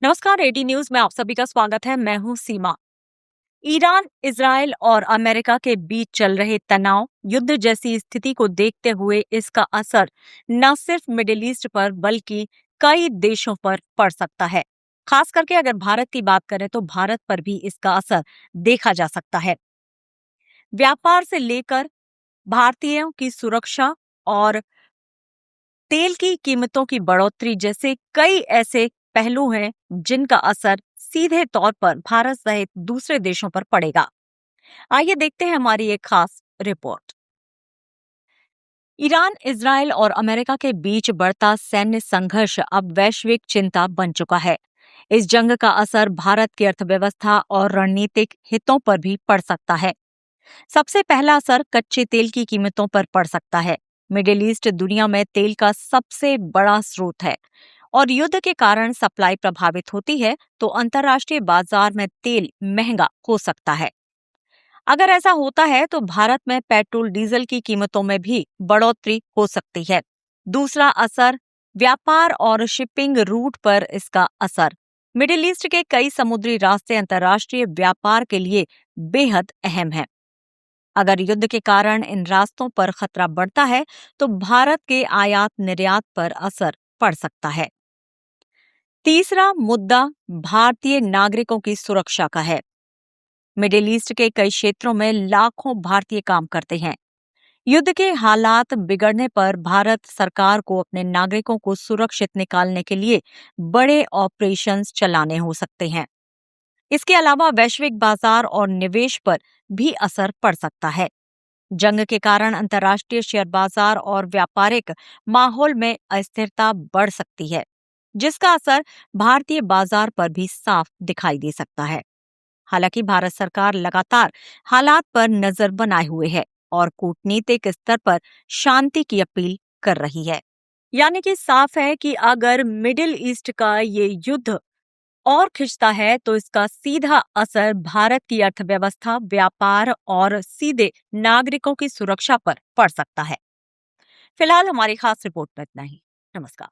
नमस्कार, eighty news में आप सभी का स्वागत है। मैं हूं सीमा। ईरान, इजराइल और अमेरिका के बीच चल रहे तनाव युद्ध जैसी स्थिति को देखते हुए इसका असर न सिर्फ मिडिल ईस्ट पर बल्कि कई देशों पर पड़ सकता है। खास करके अगर भारत की बात करें तो भारत पर भी इसका असर देखा जा सकता है। व्यापार से लेकर भारतीयों की सुरक्षा और तेल की कीमतों की बढ़ोतरी जैसे कई ऐसे पहलू हैं जिनका असर सीधे तौर पर भारत सहित दूसरे देशों पर पड़ेगा। आइए देखते हैं हमारी एक खास रिपोर्ट। ईरान, इजराइल और अमेरिका के बीच बढ़ता सैन्य संघर्ष अब वैश्विक चिंता बन चुका है। इस जंग का असर भारत की अर्थव्यवस्था और रणनीतिक हितों पर भी पड़ सकता है। सबसे पहला असर कच्चे तेल की कीमतों पर पड़ सकता है। मिडिल ईस्ट दुनिया में तेल का सबसे बड़ा स्रोत है और युद्ध के कारण सप्लाई प्रभावित होती है तो अंतर्राष्ट्रीय बाजार में तेल महंगा हो सकता है। अगर ऐसा होता है तो भारत में पेट्रोल डीजल की कीमतों में भी बढ़ोतरी हो सकती है। दूसरा असर व्यापार और शिपिंग रूट पर इसका असर। मिडिल ईस्ट के कई समुद्री रास्ते अंतर्राष्ट्रीय व्यापार के लिए बेहद अहम हैं। अगर युद्ध के कारण इन रास्तों पर खतरा बढ़ता है तो भारत के आयात निर्यात पर असर पड़ सकता है। तीसरा मुद्दा भारतीय नागरिकों की सुरक्षा का है। मिडिल ईस्ट के कई क्षेत्रों में लाखों भारतीय काम करते हैं। युद्ध के हालात बिगड़ने पर भारत सरकार को अपने नागरिकों को सुरक्षित निकालने के लिए बड़े ऑपरेशंस चलाने हो सकते हैं। इसके अलावा वैश्विक बाजार और निवेश पर भी असर पड़ सकता है। जंग के कारण अंतर्राष्ट्रीय शेयर बाजार और व्यापारिक माहौल में अस्थिरता बढ़ सकती है, जिसका असर भारतीय बाजार पर भी साफ दिखाई दे सकता है। हालांकि भारत सरकार लगातार हालात पर नजर बनाए हुए है और कूटनीतिक स्तर पर शांति की अपील कर रही है। यानी कि साफ है कि अगर मिडिल ईस्ट का ये युद्ध और खिंचता है तो इसका सीधा असर भारत की अर्थव्यवस्था, व्यापार और सीधे नागरिकों की सुरक्षा पर पड़ सकता है। फिलहाल हमारी खास रिपोर्ट में इतना ही। नमस्कार।